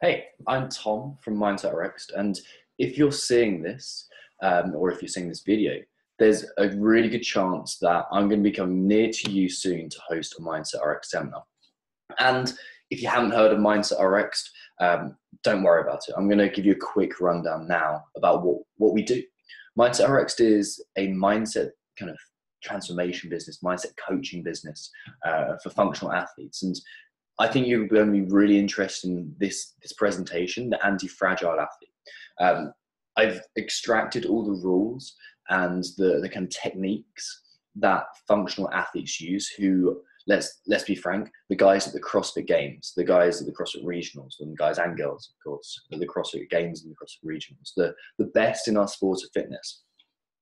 Hey, I'm Tom from Mindset Rx'd, and if you're seeing this, or if you're seeing this video, there's a really good chance that I'm going to be coming near to you soon to host a Mindset Rx'd seminar. And if you haven't heard of Mindset Rx'd, don't worry about it. I'm going to give you a quick rundown now about what we do. Mindset Rx'd is a mindset kind of transformation business, mindset coaching business for functional athletes. And I think you're going to be really interested in this presentation, the anti-fragile athlete. I've extracted all the rules and the kind of techniques that functional athletes use who, let's be frank, the guys at the CrossFit Games, the guys at the CrossFit Regionals, and guys and girls, of course, the CrossFit Games and the CrossFit Regionals, the best in our sport of fitness.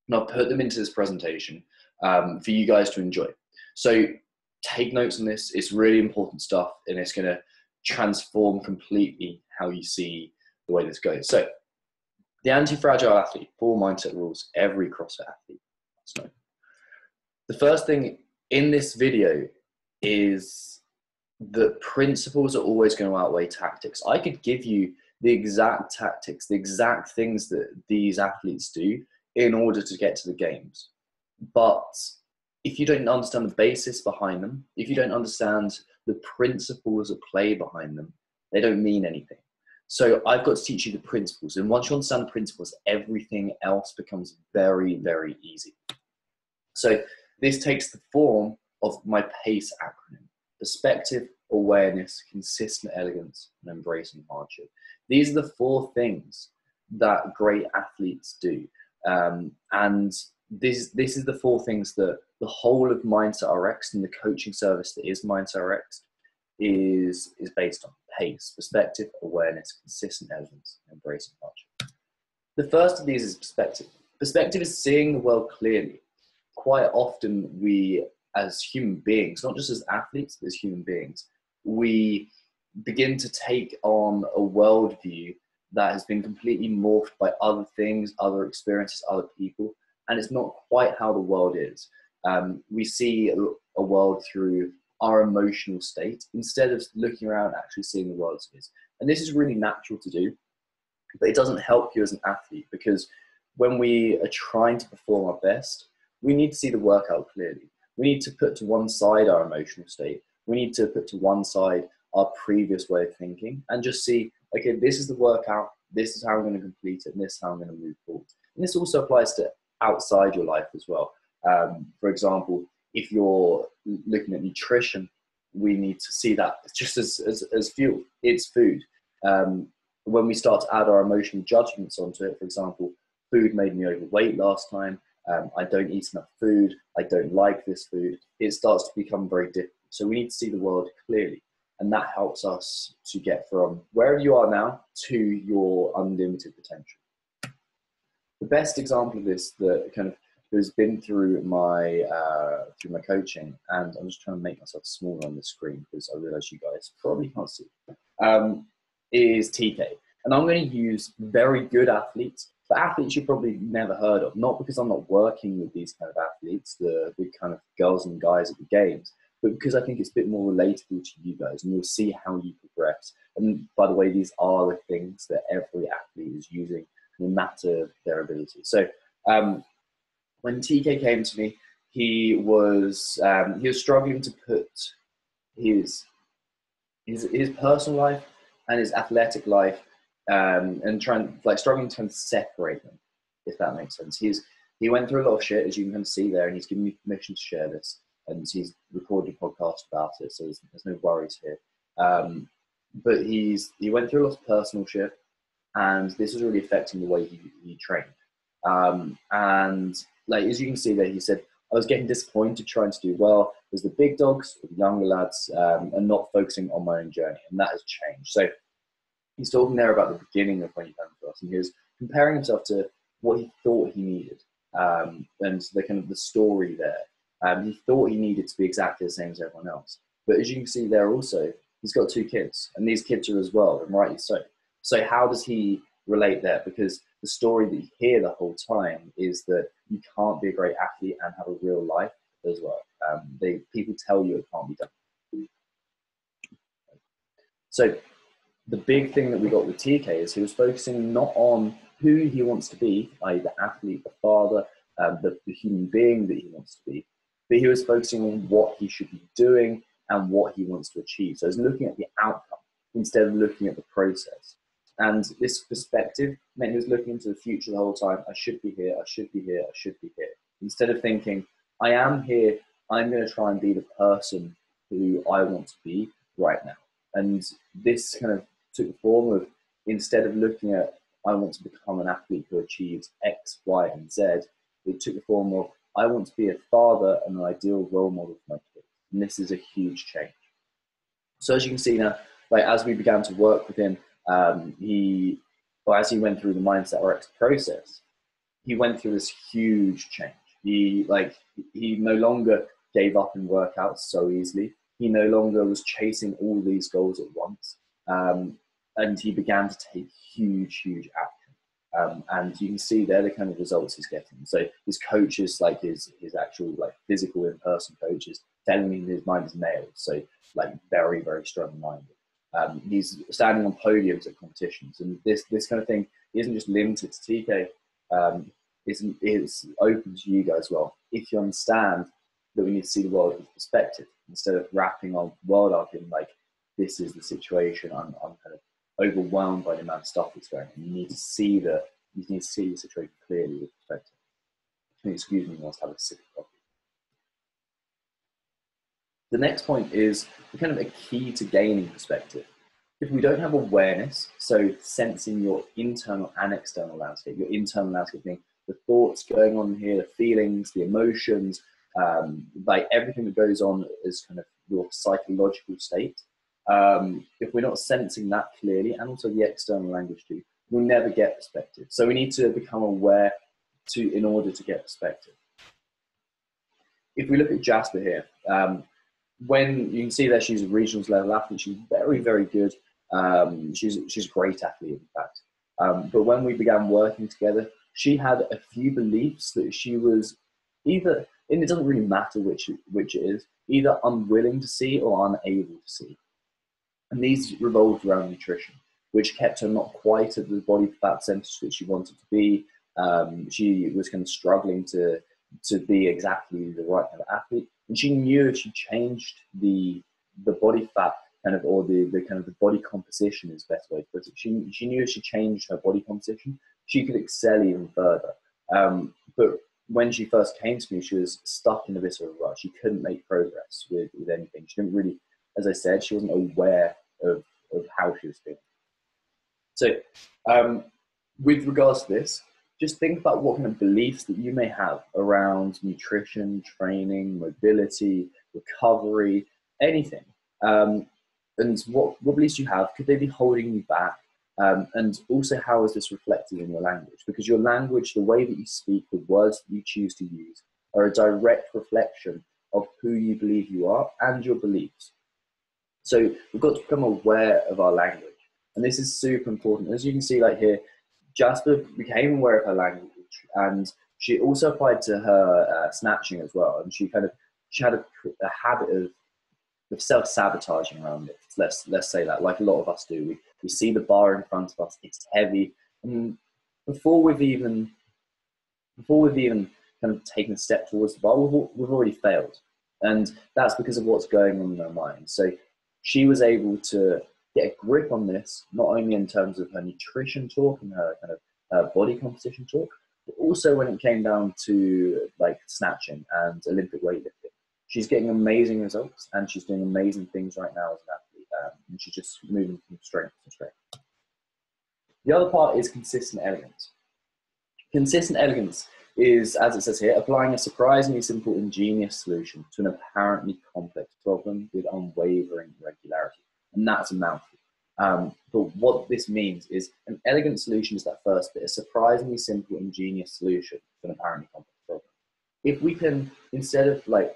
And I've put them into this presentation for you guys to enjoy. So take notes on this. It's really important stuff, and it's going to transform completely how you see the way this goes. So the anti-fragile athlete, 4 mindset rules every CrossFit athlete must know. The first thing in this video is that principles are always going to outweigh tactics. I could give you the exact tactics, the exact things that these athletes do in order to get to the games. But if you don't understand the basis behind them, if you don't understand the principles at play behind them, they don't mean anything. So I've got to teach you the principles. And once you understand the principles, everything else becomes very, very easy. So this takes the form of my PACE acronym: perspective, awareness, consistent elegance, and embracing hardship. These are the 4 things that great athletes do. And this is the 4 things that the whole of Mindset Rx'd and the coaching service that is Mindset Rx'd is based on: PACE, perspective, awareness, consistent elegance, and embracing hardship. The first of these is perspective. Perspective is seeing the world clearly. Quite often we, as human beings, not just as athletes, but as human beings, we begin to take on a worldview that has been completely morphed by other things, other experiences, other people, and it's not quite how the world is. We see a world through our emotional state instead of looking around and actually seeing the world as it is. And this is really natural to do, but it doesn't help you as an athlete, because when we are trying to perform our best, we need to see the workout clearly. We need to put to one side our emotional state. We need to put to one side our previous way of thinking and just see, okay, this is the workout, this is how I'm going to complete it, and this is how I'm going to move forward. And this also applies to outside your life as well. For example, if you're looking at nutrition, we need to see that just as fuel. It's food. When we start to add our emotional judgments onto it, for example, food made me overweight last time, I don't eat enough food, I don't like this food, it starts to become very different. So we need to see the world clearly, and that helps us to get from wherever you are now to your unlimited potential. The best example of this that kind of has been through my coaching, and I'm just trying to make myself smaller on the screen because I realize you guys probably can't see, is TK. And I'm going to use very good athletes, but athletes you've probably never heard of, not because I'm not working with these kind of athletes, the kind of girls and guys at the games, but because I think it's a bit more relatable to you guys, and you'll see how you progress. And by the way, these are the things that every athlete is using, no matter their ability. So when TK came to me, he was struggling to put his personal life and his athletic life and struggling to separate them, if that makes sense. He went through a lot of shit, as you can see there, and he's given me permission to share this, and he's recorded a podcast about it, so there's no worries here. But he went through a lot of personal shit, and this was really affecting the way he trained. And like, as you can see there, he said, I was getting disappointed trying to do well as the big dogs, with the younger lads, and not focusing on my own journey. And that has changed. So he's talking there about the beginning of when he came to us, and he was comparing himself to what he thought he needed, and the kind of the story there. He thought he needed to be exactly the same as everyone else. But as you can see there also, he's got 2 kids, and these kids are as well, and rightly so. So how does he relate there? Because the story that you hear the whole time is that you can't be a great athlete and have a real life as well. People tell you it can't be done. So the big thing that we got with TK is he was focusing not on who he wants to be, i.e. the athlete, the father, the human being that he wants to be, but he was focusing on what he should be doing and what he wants to achieve. So he's looking at the outcome instead of looking at the process. And this perspective meant he was looking into the future the whole time. I should be here, I should be here, I should be here. Instead of thinking, I am here, I'm going to try and be the person who I want to be right now. And this kind of took the form of, instead of looking at, I want to become an athlete who achieves X, Y, and Z, it took the form of, I want to be a father and an ideal role model for my kids. And this is a huge change. So as you can see now, like as we began to work with him, as he went through the Mindset Rx'd process, he went through this huge change. He no longer gave up in workouts so easily. He no longer was chasing all these goals at once. And he began to take huge action. And you can see there the kind of results he's getting. So his coaches, like his actual like physical in-person coaches, telling him his mind is nailed. So like very strong-minded. He's standing on podiums at competitions, and this kind of thing isn't just limited to TK. It's open to you guys as well. If you understand that we need to see the world with perspective instead of wrapping our world up in like, this is the situation. I'm kind of overwhelmed by the amount of stuff that's going on. You need to see the situation clearly with perspective. Excuse me, whilst I have a sip of coffee. The next point is kind of a key to gaining perspective. If we don't have awareness, so sensing your internal and external landscape, your internal landscape being the thoughts going on here, the feelings, the emotions, like everything that goes on is kind of your psychological state. If we're not sensing that clearly, and also the external language too, we'll never get perspective. So we need to become aware in order to get perspective. If we look at Jasper here, when you can see there, she's a regionals level athlete. She's very good. She's a great athlete, in fact. But when we began working together, she had a few beliefs that she was either, and it doesn't really matter which it is, either unwilling to see or unable to see. And these revolved around nutrition, which kept her not quite at the body fat percentage that she wanted to be. She was kind of struggling to be exactly the right kind of athlete. And she knew if she changed the body fat kind of, or the kind of the body composition is the best way to put it. She knew if she changed her body composition, she could excel even further. But when she first came to me, she was stuck in a bit of a rut. She couldn't make progress with anything. She didn't really, as I said, she wasn't aware of how she was feeling. So with regards to this, just think about what kind of beliefs that you may have around nutrition, training, mobility, recovery, anything. And what beliefs you have, could they be holding you back? And also, how is this reflected in your language? Because your language, the way that you speak, the words that you choose to use, are a direct reflection of who you believe you are and your beliefs. So we've got to become aware of our language. And this is super important. As you can see, like here, Jasper became aware of her language, and she also applied to her snatching as well. And she had a habit of self-sabotaging around it. Let's say that, like a lot of us do. We see the bar in front of us; it's heavy, and before we've even kind of taken a step towards the bar, we've already failed, and that's because of what's going on in her mind. So she was able to get a grip on this, not only in terms of her nutrition talk and her kind of her body composition talk, but also when it came down to like snatching and Olympic weightlifting. She's getting amazing results, and she's doing amazing things right now as an athlete, and she's just moving from strength to strength. The other part is consistent elegance. Consistent elegance is, as it says here, applying a surprisingly simple, ingenious solution to an apparently complex problem with unwavering regularity. And that's a mouthful. But what this means is an elegant solution is that first bit, a surprisingly simple, ingenious solution to an apparently complex problem. If we can, instead of like,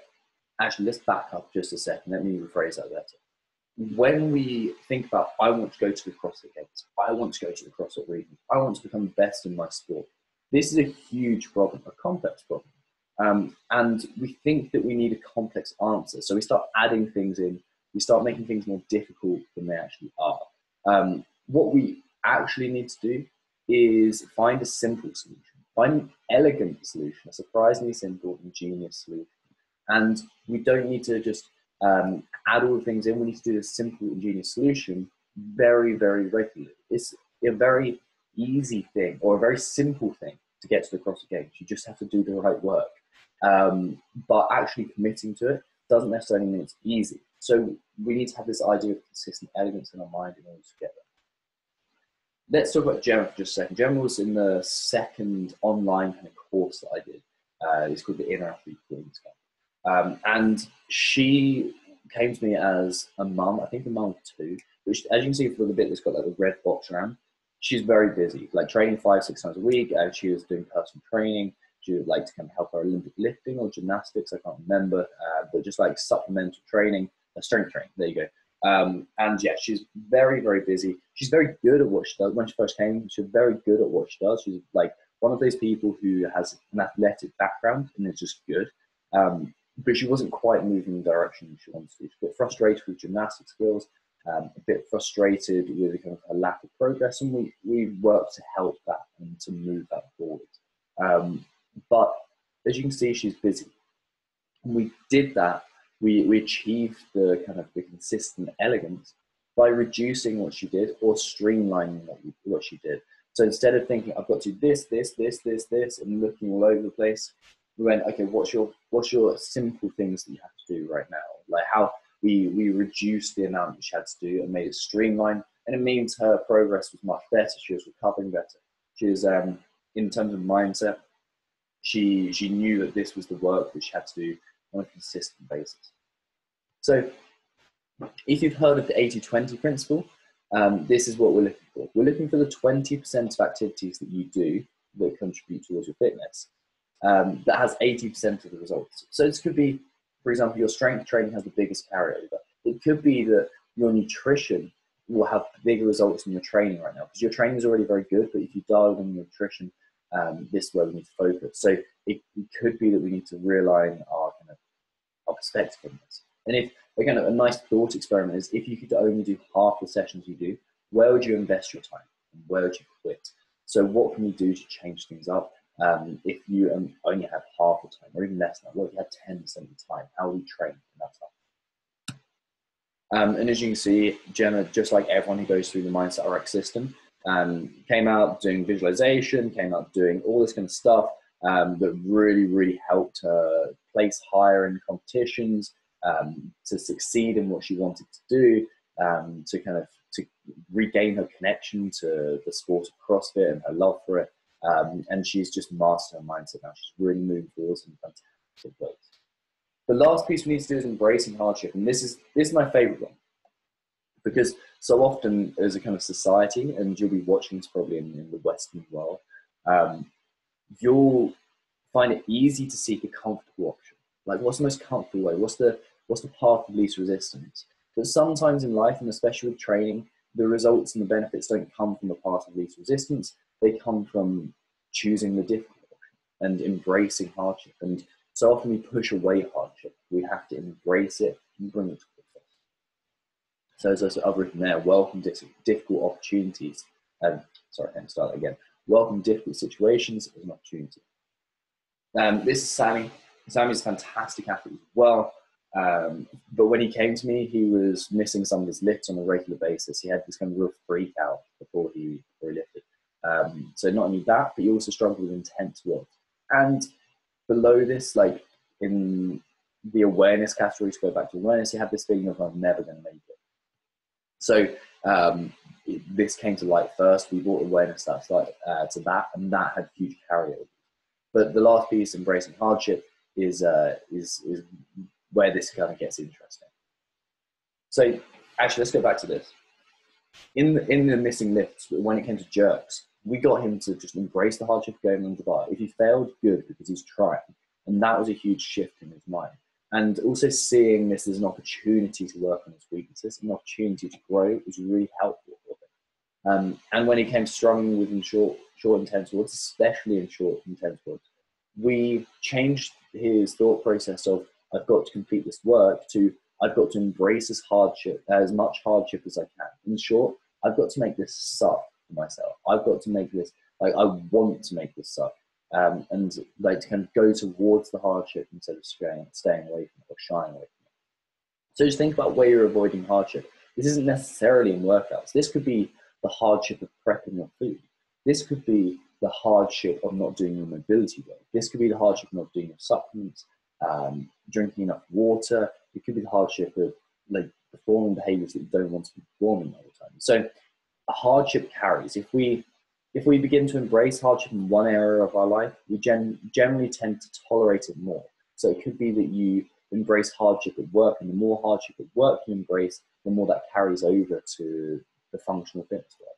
actually, let's back up just a second. Let me rephrase that better. When we think about, I want to go to the CrossFit Games, I want to go to the CrossFit region, I want to become best in my sport. This is a huge problem, a complex problem. And we think that we need a complex answer. So we start adding things in, we start making things more difficult than they actually are. What we actually need to do is find a simple solution, find an elegant solution, a surprisingly simple, ingenious solution. And we don't need to just add all the things in. We need to do a simple, ingenious solution very, very regularly. It's a very easy thing, or a very simple thing, to get to the CrossFit Games. You just have to do the right work. But actually committing to it doesn't necessarily mean it's easy. So we need to have this idea of consistent elegance in our mind in order to get there. Let's talk about Gemma for just a second. Gemma was in the second online kind of course that I did. It's called the Inner Athlete Queens Camp. And she came to me as a mum, I think a mum of two, which, as you can see from the bit that's got like the red box around, she's very busy, like training 5-6 times a week, and she was doing personal training. She would like to kind of help her Olympic lifting or gymnastics, I can't remember, but just like supplemental training, strength training, there you go. And yeah, she's very, very busy. She's very good at what she does. When she first came, she was very good at what she does. She's like one of those people who has an athletic background and is just good. But she wasn't quite moving in the direction she wanted to. She got frustrated with gymnastic skills, a bit frustrated with kind of a lack of progress, and we worked to help that and to move that forward. But as you can see, she's busy. And we did that. We achieved the kind of the consistent elegance by reducing what she did or streamlining what she did. So instead of thinking, I've got to do this, and looking all over the place, we went, okay, what's your simple things that you have to do right now? Like how we reduced the amount that she had to do and made it streamlined, and it means her progress was much better. She was recovering better. She was, in terms of mindset, she knew that this was the work that she had to do on a consistent basis. So if you've heard of the 80-20 principle, this is what we're looking for. We're looking for the 20% of activities that you do that contribute towards your fitness that has 80% of the results. So this could be, for example, your strength training has the biggest carryover. It could be that your nutrition will have bigger results than your training right now, because your training is already very good, but if you dial in your nutrition, this is where we need to focus. So it could be that we need to realign our perspective on this. And if, again, a nice thought experiment is, if you could only do half the sessions you do, where would you invest your time and where would you quit? So what can we do to change things up? If you only have half the time, or even less than that, what if you had 10% of the time? How will you train in that time? And as you can see, Gemma, just like everyone who goes through the Mindset Rx system, came out doing visualization, came out doing all this kind of stuff that really, really helped her place higher in competitions, to succeed in what she wanted to do, to regain her connection to the sport of CrossFit and her love for it. And she's just mastered her mindset now. She's really moving forward in fantastic ways. The last piece we need to do is embracing hardship. And this is my favorite one, because so often as a kind of society, and you'll be watching this probably in the Western world, you'll find it easy to seek a comfortable option. Like, what's the most comfortable way? What's the path of least resistance? But sometimes in life, and especially with training, the results and the benefits don't come from the path of least resistance. They come from choosing the difficult option and embracing hardship. And so often we push away hardship. We have to embrace it and bring it to success. So as I've written there, welcome difficult opportunities. Sorry, I can start that again. Welcome difficult situations as an opportunity. This is Sammy. Sammy's a fantastic athlete as well. But when he came to me, he was missing some of his lifts on a regular basis. He had this kind of real freak out before he lifted. So not only that, but he also struggled with intense work. And below this, like in the awareness category, to go back to awareness, he had this feeling of, I'm never going to make it. So this came to light first. We brought awareness to that, and that had huge carryover. But the last piece, embracing hardship, is where this kind of gets interesting. So actually, let's go back to this. In the missing lifts, when it came to jerks, we got him to just embrace the hardship going on the bar. If he failed, good, because he's trying. And that was a huge shift in his mind. And also seeing this as an opportunity to work on his weaknesses, an opportunity to grow, was really helpful for him. And when he came struggling within short, intense words, especially in short, intense words, we changed his thought process of, I've got to complete this work, to I've got to embrace as much hardship as I can. In short, I've got to make this suck for myself. I've got to make this, like, I want to make this suck. And like to kind of go towards the hardship instead of staying away from it or shying away from it. So just think about where you're avoiding hardship. This isn't necessarily in workouts. This could be the hardship of prepping your food. This could be the hardship of not doing your mobility work. This could be the hardship of not doing your supplements, drinking enough water. It could be the hardship of like performing behaviors that you don't want to be performing all the time. So a hardship carries. If we begin to embrace hardship in one area of our life, we generally tend to tolerate it more. So it could be that you embrace hardship at work, and the more hardship at work you embrace, the more that carries over to the functional fitness work.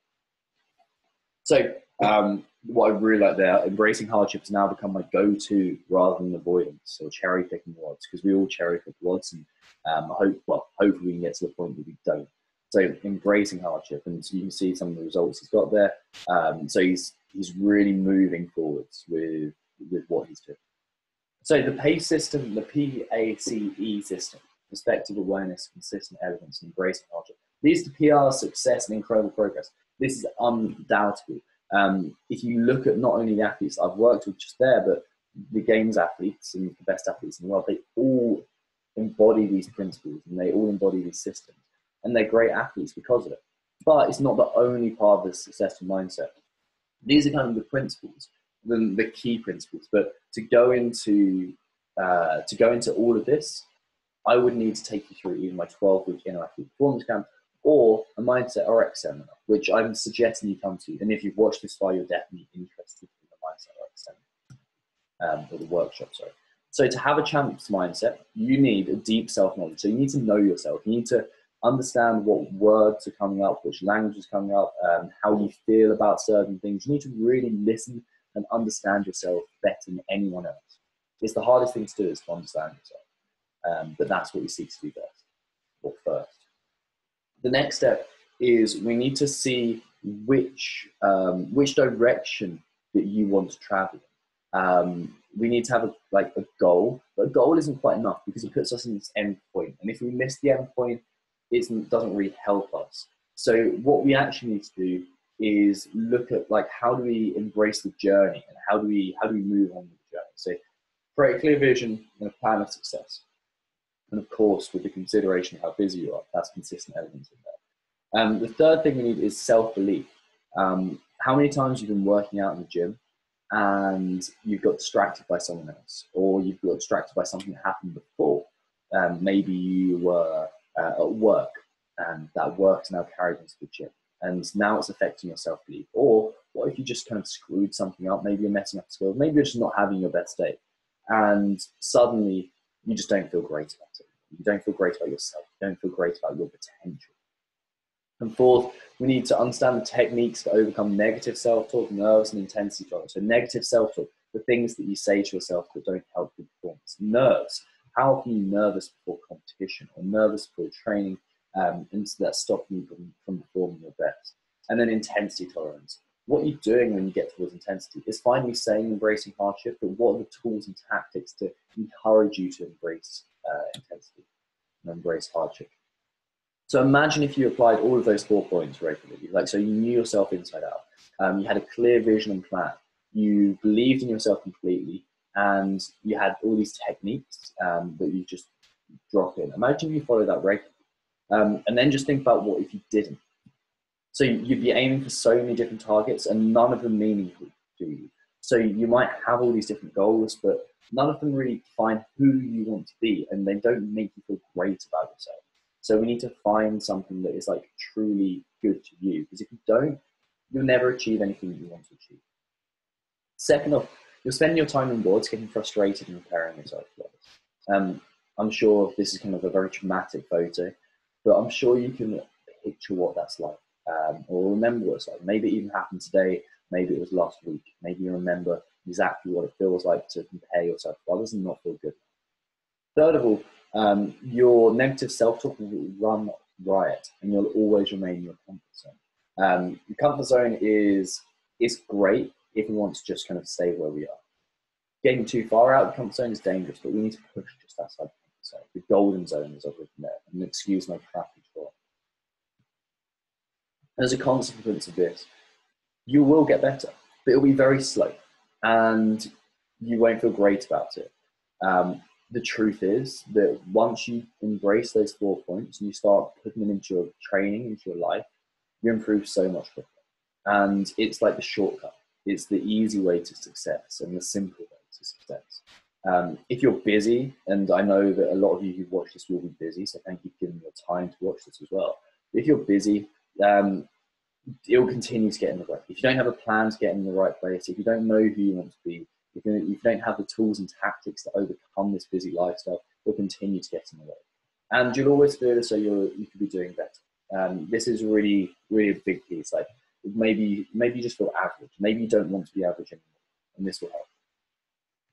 So what I really like there, embracing hardship has now become my go-to rather than avoidance or cherry picking WODs, because we all cherry pick WODs, and hopefully we can get to the point that we don't. So embracing hardship, and so you can see some of the results he's got there. So he's really moving forwards with what he's doing. So the PACE system, the PACE system, perspective, awareness, consistent elegance, and embracing hardship, leads to PR, success, and incredible progress. This is undoubtable. If you look at not only the athletes I've worked with just there, but the games athletes and the best athletes in the world, they all embody these principles and they all embody these systems. And they're great athletes because of it. But it's not the only part of the successful mindset. These are kind of the principles, the key principles. But to go into all of this, I would need to take you through either my 12-week interactive performance camp or a Mindset Rx seminar, which I'm suggesting you come to. And if you've watched this far, you're definitely interested in the Mindset Rx seminar, or the workshop, sorry. So to have a champ's mindset, you need a deep self-knowledge. So you need to know yourself. You need to understand what words are coming up, which language is coming up, how you feel about certain things. You need to really listen and understand yourself better than anyone else. It's the hardest thing to do, is to understand yourself. But that's what we seek to do best, or first. The next step is we need to see which direction that you want to travel in. We need to have a goal, but a goal isn't quite enough because it puts us in this end point. And if we miss the end point, it doesn't really help us. So what we actually need to do is look at how do we embrace the journey, and how do we move on with the journey. So create a clear vision and a plan of success. And of course, with the consideration of how busy you are, that's consistent evidence in there. The third thing we need is self-belief. How many times you've been working out in the gym and you've got distracted by someone else, or you've got distracted by something that happened before? Maybe you were at work, and that work's now carried into the gym, and now it's affecting your self-belief. Or what if you just kind of screwed something up? Maybe you're messing up skills, maybe you're just not having your best day, and suddenly you just don't feel great about it. You don't feel great about yourself. You don't feel great about your potential. And fourth, we need to understand the techniques to overcome negative self-talk, nerves, and intensity tolerance. So negative self-talk, the things that you say to yourself that don't help your performance. Nerves. How often are you nervous before competition or nervous before training, and so that's stopping you from performing your best? And then intensity tolerance. What are you doing when you get towards intensity? It's fine you saying embracing hardship, but what are the tools and tactics to encourage you to embrace intensity and embrace hardship? So imagine if you applied all of those 4 points regularly. So you knew yourself inside out. You had a clear vision and plan. You believed in yourself completely, and you had all these techniques that you just drop in. Imagine if you follow that regularly. And then just think about what if you didn't. So you'd be aiming for so many different targets, and none of them meaningful to you. So you might have all these different goals, but none of them really define who you want to be, and they don't make you feel great about yourself. So we need to find something that is truly good to you, because if you don't, you'll never achieve anything that you want to achieve. Second off, you'll spend your time on boards getting frustrated and comparing yourself to others. I'm sure this is kind of a very traumatic photo, but I'm sure you can picture what that's like, or remember what it's like. Maybe it even happened today, maybe it was last week. Maybe you remember exactly what it feels like to compare yourself to others and not feel good. Third of all, your negative self-talk will run riot, and you'll always remain in your comfort zone. The comfort zone is great if we want to just kind of stay where we are. Getting too far out of the comfort zone is dangerous, but we need to push just outside the comfort zone. The golden zone, as I've written there, and excuse my crappy draw. As a consequence of this, you will get better, but it'll be very slow and you won't feel great about it. The truth is that once you embrace those 4 points and you start putting them into your training, into your life, you improve so much quicker. And it's like the shortcut. It's the easy way to success and the simple way to success. If you're busy, and I know that a lot of you who watch this will be busy, so thank you for giving your time to watch this as well. But if you're busy, it will continue to get in the way. If you don't have a plan to get in the right place, if you don't know who you want to be, if you don't have the tools and tactics to overcome this busy lifestyle, it'll continue to get in the way. And you'll always feel as though you could be doing better. This is really, really a big piece. Like maybe you just feel average. Maybe you don't want to be average anymore, and this will help.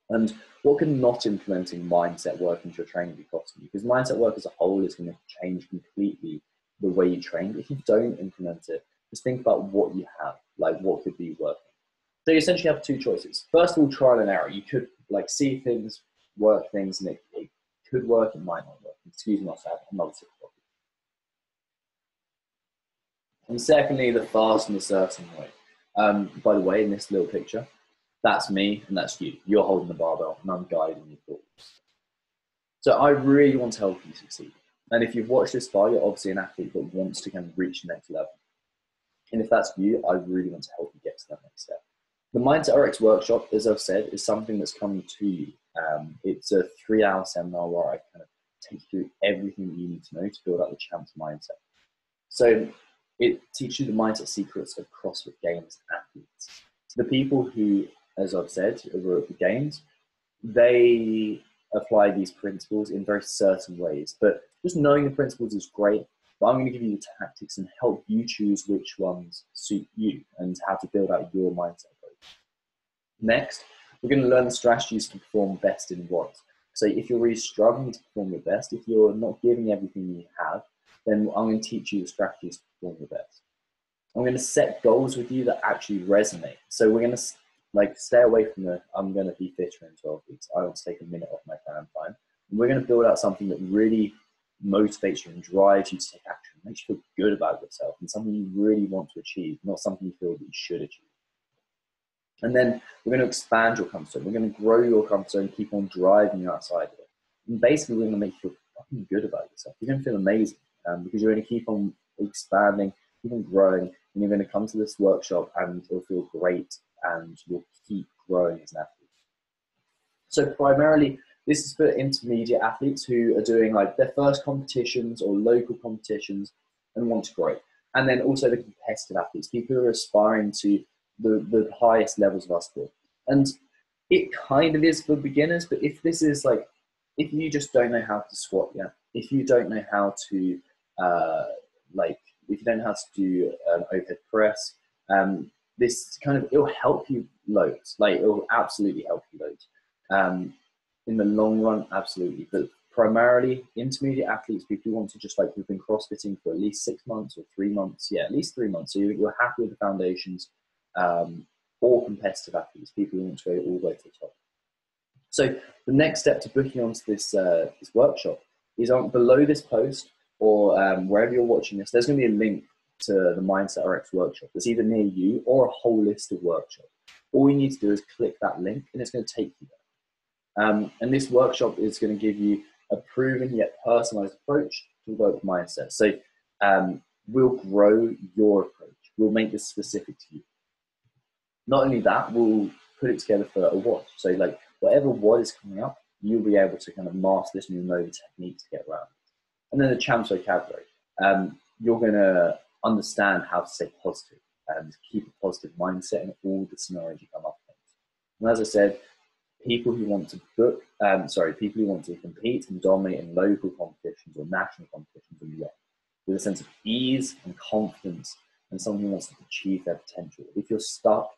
And what can not implementing mindset work into your training be costing you? Because mindset work as a whole is going to change completely the way you train. If you don't implement it, just think about what you have, like what could be working. So you essentially have 2 choices. First of all, trial and error. You could like see things, work things, and it could work, it might not work. Excuse me, another sip of coffee. And secondly, the fast and the certain way. By the way, in this little picture, that's me and that's you. You're holding the barbell and I'm guiding you forward. So I really want to help you succeed. And if you've watched this far, you're obviously an athlete that wants to kind of reach the next level. And if that's you, I really want to help you get to that next step. The Mindset Rx'd Workshop, as I've said, is something that's coming to you. It's a 3-hour seminar where I kind of take you through everything that you need to know to build up the champ's mindset. So it teaches you the mindset secrets of CrossFit Games athletes. The people who, as I've said, were at the Games, they apply these principles in very certain ways. But just knowing the principles is great. But I'm going to give you the tactics and help you choose which ones suit you and how to build out your mindset. Next, we're going to learn the strategies to perform best in what. So if you're really struggling to perform your best, if you're not giving everything you have, then I'm going to teach you the strategies to perform your best. I'm going to set goals with you that actually resonate. So we're going to stay away from I'm going to be fitter in 12 weeks. I want to take a minute off my plan time. And we're going to build out something that really motivates you and drives you to take action, makes you feel good about yourself and something you really want to achieve, not something you feel that you should achieve. And then we're going to expand your comfort zone. We're going to grow your comfort zone, keep on driving you outside of it. And basically, we're going to make you feel fucking good about yourself. You're going to feel amazing because you're going to keep on expanding, keep on growing, and you're going to come to this workshop and it'll feel great and you'll keep growing as an athlete. So primarily, this is for intermediate athletes who are doing like their first competitions or local competitions and want to grow. And then also the competitive athletes, people who are aspiring to the highest levels of our sport. And it kind of is for beginners, but if this is like, if you just don't know how to squat yet, if you don't know how to if you don't know how to do an overhead press, this kind of, it'll help you loads. Like it'll absolutely help you loads. In the long run, absolutely. But primarily intermediate athletes, people who want to just who've been crossfitting for at least 6 months or 3 months. Yeah, at least 3 months. So you're happy with the foundations. Or competitive athletes, people who want to go all the way to the top. So the next step to booking onto this workshop is below this post or wherever you're watching this, there's going to be a link to the Mindset Rx'd Workshop. It's either near you or a whole list of workshops. All you need to do is click that link and it's going to take you there. And this workshop is going to give you a proven yet personalized approach to work mindset. So we'll grow your approach. We'll make this specific to you. Not only that, we'll put it together for a WOD. So like whatever WOD is coming up, you'll be able to kind of master this and you'll know the techniques to get around it. And then the champ's vocabulary. You're going to understand how to stay positive and keep a positive mindset in all the scenarios you come up against. And as I said, people who want to people who want to compete and dominate in local competitions or national competitions and beyond, with a sense of ease and confidence and someone who wants to achieve their potential. If you're stuck,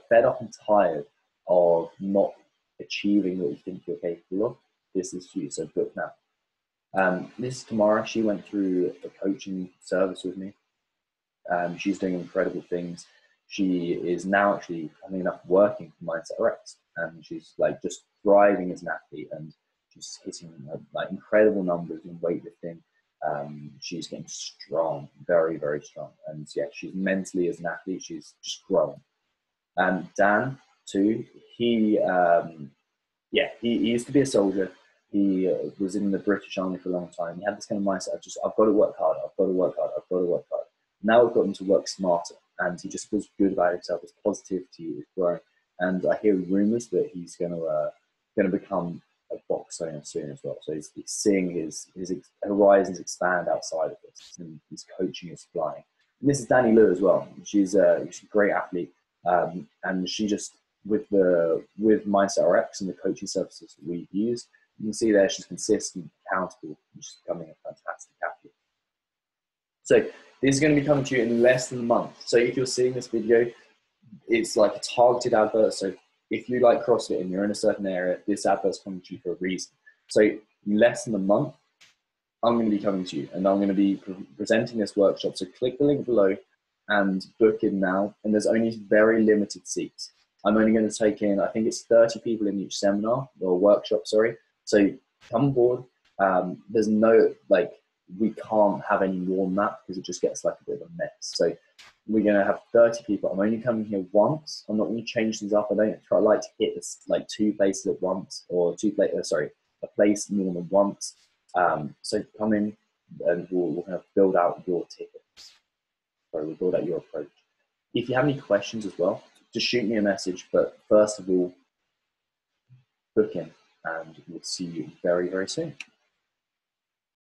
fed up and tired of not achieving what you think you're capable of, this is for you. So book now. This is Tamara. She went through a coaching service with me. She's doing incredible things. She is now actually, funny enough, working for Mindset Rx'd, and she's just thriving as an athlete, and she's hitting incredible numbers in weightlifting. She's getting strong, very, very strong. And yeah, she's mentally as an athlete, she's just growing. Dan, too, he used to be a soldier. He was in the British Army for a long time. He had this kind of mindset of just, I've got to work hard, I've got to work hard, I've got to work hard. Now I've got him to work smarter, and he just feels good about himself. His positivity is growing. And I hear rumours that he's going to become a boxer soon as well. So he's seeing his horizons expand outside of this, and his coaching is flying. And this is Danny Liu as well. She's a great athlete, and she just with Mindset Rx and the coaching services that we've used, you can see there she's consistent, accountable, and she's becoming a fantastic athlete. So this is going to be coming to you in less than a month. So if you're seeing this video, it's like a targeted advert. So if you like CrossFit and you're in a certain area, this advert's coming to you for a reason. So in less than a month, I'm going to be coming to you and I'm going to be presenting this workshop. So click the link below and book in now. And there's only very limited seats. I'm only going to take in, I think it's 30 people in each seminar or workshop, sorry. So come on board. There's no, we can't have any more than that because it just gets like a bit of a mess. So we're going to have 30 people. I'm only coming here once. I'm not going to change things up. I like to hit this, like 2 places at once, or a place more than once. So come in and we'll kind of build out your tickets. Sorry, we'll build out your approach. If you have any questions as well, just shoot me a message. But first of all, book in and we'll see you very, very soon.